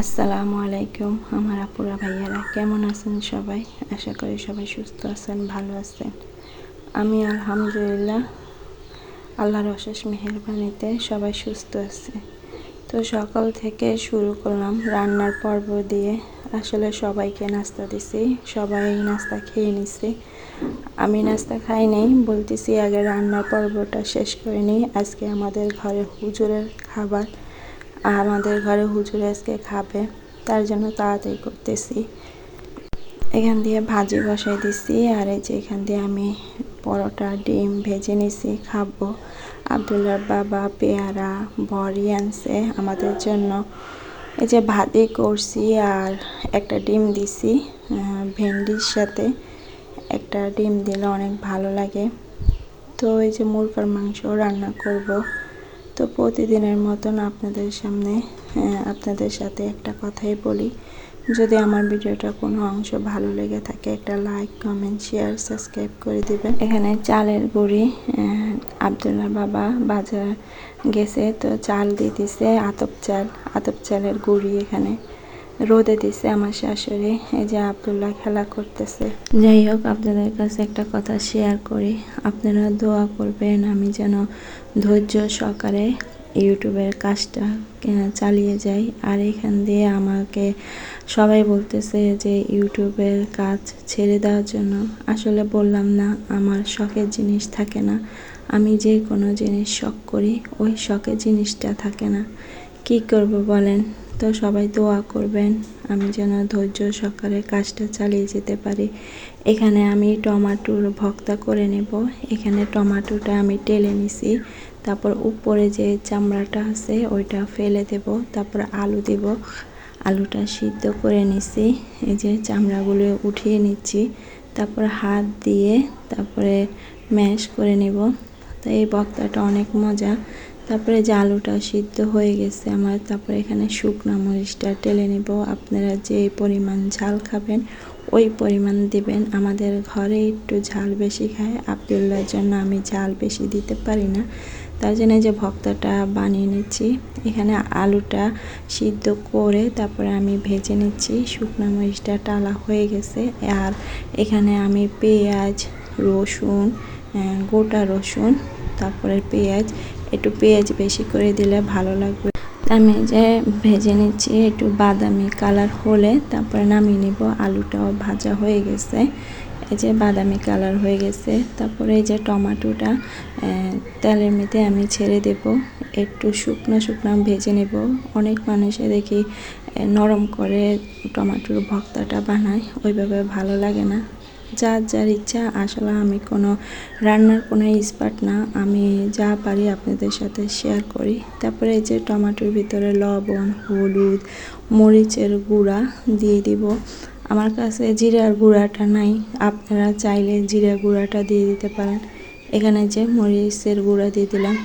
আসসালামু আলাইকুম আমার আপুরা ভাইয়ারা, কেমন আছেন সবাই? আশা করি সবাই সুস্থ আছেন, ভালো আছেন। আমি আলহামদুলিল্লাহ, আল্লাহর অশেষ মেহেরবানিতে সবাই সুস্থ আছে। তো সকাল থেকে শুরু করলাম রান্নার পর্ব দিয়ে। আসলে সবাইকে নাস্তা দিছি, সবাই নাস্তা খেয়ে নিছে। আমি নাস্তা খাই নাই, বলতেছি আগে রান্নার পর্বটা শেষ করে নিই। আজকে আমাদের ঘরে হুজুরের খাবার, আমাদের ঘরে হুজুর আজকে খাবে, তার জন্য তাড়াতাড়ি করতেছি। এখান দিয়ে ভাজি বসাই দিছি, আর এই যে এখান দিয়ে আমি পরোটা ডিম ভেজে নিছি, খাবো। আব্দুল্লাহর বাবা পেয়ারা বড়ি আনছে আমাদের জন্য। এই যে ভাজি করছি আর একটা ডিম দিছি, ভেন্ডির সাথে একটা ডিম দিলে অনেক ভালো লাগে। তো এই যে মুরগার মাংস রান্না করব। তো প্রতিদিনের মতন আপনাদের সামনে আপনাদের সাথে একটা কথাই বলি, যদি আমার ভিডিওটা কোনো অংশ ভালো লেগে থাকে একটা লাইক কমেন্ট শেয়ার সাবস্ক্রাইব করে দিবেন। এখানে চালের গুঁড়ি, আব্দুল্লাহ বাবা বাজার গেছে তো চাল দিতেছে, আতপ চালের গুঁড়ি এখানে রোদে দিছে আমার শাশুড়ি। এই যে আব্দুল্লাহ খেলা করতেছে। যাই হোক, আপনাদের কাছে একটা কথা শেয়ার করি, আপনারা দোয়া করবেন আমি যেন ধৈর্য সহকারে ইউটিউবের কাজটা চালিয়ে যাই। আর এখান দিয়ে আমাকে সবাই বলতেছে যে ইউটিউবের কাজ ছেড়ে দেওয়ার জন্য। আসলে বললাম না, আমার শখের জিনিস থাকে না, আমি যে কোনো জিনিস শখ করি ওই শখের জিনিসটা থাকে না, কি করব বলেন? তো সবাই দোয়া করবেন আমি যেন ধৈর্য সহকারে কাজটা চালিয়ে যেতে পারি। এখানে আমি টমেটোর ভর্তা করে নেব। এখানে টমেটোটা আমি টেলে নিছি, তারপর উপরে যে চামড়াটা আছে ওইটা ফেলে দেব, তারপর আলু দেব। আলুটা সিদ্ধ করে নিছি, এই যে চামড়াগুলো উঠিয়ে নিচ্ছি, তারপর হাত দিয়ে তারপরে ম্যাশ করে নেব। তো এই ভর্তাটা অনেক মজা। তারপরে যে আলুটা সিদ্ধ হয়ে গেছে আমার, তারপরে এখানে শুকনো মরিচটা টেলে নেব। আপনারা যে পরিমাণ ঝাল খাবেন ওই পরিমাণ দিবেন। আমাদের ঘরে একটু ঝাল বেশি খায়, আব্দুল্লাহর জন্য আমি ঝাল বেশি দিতে পারি না, তার জন্য যে ভর্তাটা বানিয়ে নিচ্ছি। এখানে আলুটা সিদ্ধ করে তারপরে আমি ভেজে নিচ্ছি, শুকনো মরিচটা টালা হয়ে গেছে। আর এখানে আমি পেঁয়াজ রসুন, গোটা রসুন, তারপরে পেঁয়াজ, একটু পেঁয়াজ বেশি করে দিলে ভালো লাগবে। আমি যে ভেজে নিচ্ছি, একটু বাদামি কালার হলে তারপরে নামিয়ে নিব। আলুটাও ভাজা হয়ে গেছে, এই যে বাদামি কালার হয়ে গেছে। তারপরে এই যে টমেটোটা তেলের মধ্যে আমি ছেড়ে দেব, একটু শুকনো শুকনো ভেজে নেব। অনেক মানুষে দেখি নরম করে টমেটোর ভর্তাটা বানায়, ওইভাবে ভালো লাগে না, যার যার ইচ্ছা। আসলে আমি কোনো রান্নার কোনো এক্সপার্ট না, আমি যা পারি আপনাদের সাথে শেয়ার করি। তারপরে এই যে টমেটোর ভিতরে লবণ হলুদ মরিচের গুঁড়া দিয়ে দিব। আমার কাছে জিরার গুঁড়াটা নাই, আপনারা চাইলে জিরার গুঁড়াটা দিয়ে দিতে পারেন। এখানে যে মরিচের গুঁড়া দিয়ে দিলাম,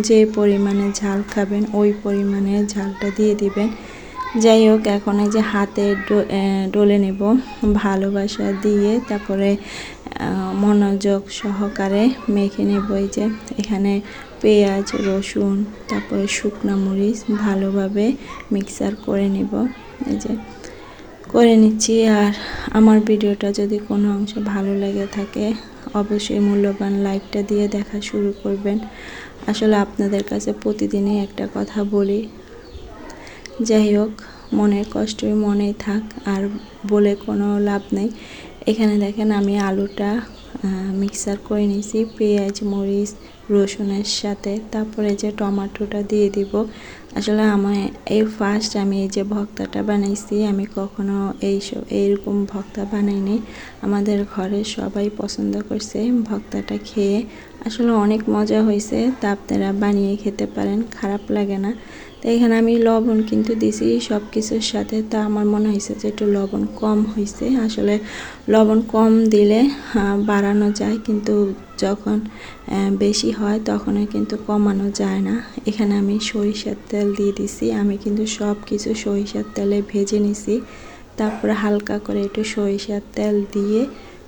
যে পরিমাণে ঝাল খাবেন ওই পরিমাণে ঝালটা দিয়ে দিবেন। যাই হোক, এখন এই যে হাতে ডলে নেব ভালোবাসা দিয়ে, তারপরে মনোযোগ সহকারে মেখে নেব। এই যে এখানে পেঁয়াজ রসুন তারপরে শুকনো মরিচ ভালোভাবে মিক্সার করে নেব, এই যে করে নিচ্ছি। আর আমার ভিডিওটা যদি কোনো অংশ ভালো লেগে থাকে অবশ্যই মূল্যবান লাইকটা দিয়ে দেখা শুরু করবেন। আসলে আপনাদের কাছে প্রতিদিনই একটা কথা বলি, যাই হোক মনের কষ্টই মনেই থাক, আর বলে কোনো লাভ নেই। এখানে দেখেন আমি আলুটা মিক্সার করে নিয়েছি পেঁয়াজ মরিচ রসুনের সাথে, তারপরে যে টমেটোটা দিয়ে দিব। আসলে আমার এই ফার্স্ট আমি এই যে ভর্তাটা বানাইছি, আমি কখনো এইরকম ভর্তা বানাইনি। আমাদের ঘরে সবাই পছন্দ করছে ভর্তাটা খেয়ে, আসলে অনেক মজা হয়েছে। তা আপনারা বানিয়ে খেতে পারেন, খারাপ লাগে না। তো এখানে আমি লবণ কিন্তু দিছি সব কিছুর সাথে, তা আমার মনে হয়েছে যে একটু লবণ কম হয়েছে। আসলে লবণ কম দিলে বাড়ানো যায়, কিন্তু যখন বেশি হয় তখনও কিন্তু কমানো যায় না। এখানে আমি সরিষার তেল দিয়ে দিছি, আমি কিন্তু সব কিছু সরিষার তেলে ভেজে নিছি। তারপরে হালকা করে একটু সরিষার তেল দিয়ে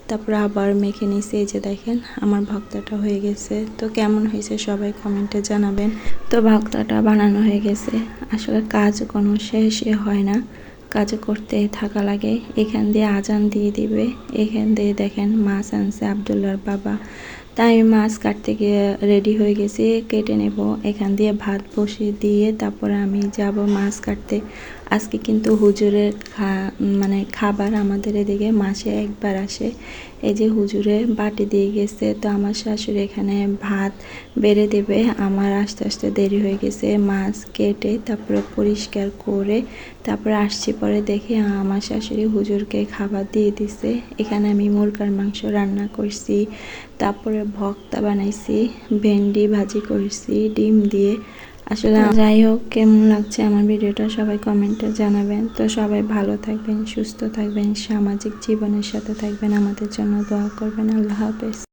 তারপরে আবার মেখে নিয়েছি। এই যে দেখেন আমার ভর্তাটা হয়ে গেছে। তো কেমন হয়েছে সবাই কমেন্টে জানাবেন। তো ভর্তাটা বানানো হয়ে গেছে। আসলে কাজ কোনো শেষই হয় না, কাজ করতে থাকা লাগে। এখান দিয়ে আজান দিয়ে দিবে, এখান দিয়ে দেখেন মাছ আনছে আবদুল্লার বাবা। তাই আমি মাছ কাটতে গিয়ে রেডি হয়ে গেছি, কেটে নেব। এখান দিয়ে ভাত বসিয়ে দিয়ে তারপরে আমি যাব মাছ কাটতে। আজকে কিন্তু হুজুরের মানে খাবার আমাদের এদিকে মাসে একবার আসে। এই যে হুজুরে বাটি দিয়ে গেছে, তো আমার শাশুড়ি এখানে ভাত বেড়ে দেবে। আমার আস্তে আস্তে দেরি হয়ে গেছে, মাছ কেটে তারপরে পরিষ্কার করে তারপরে আসছি। পরে দেখি আমার শাশুড়ি হুজুরকে খাবার দিয়ে দিছে। এখানে আমি মুরগার মাংস রান্না করছি, তারপরে ভর্তা বানাইছি, ভেন্ডি ভাজি করছি ডিম দিয়ে। আসলে যাই হোক, কেমন লাগছে আমার ভিডিওটা সবাই কমেন্টে জানাবেন। তো সবাই ভালো থাকবেন, সুস্থ থাকবেন, সামাজিক জীবনের সাথে থাকবেন, আমাদের জন্য দোয়া করবেন। আল্লাহ হাফেজ।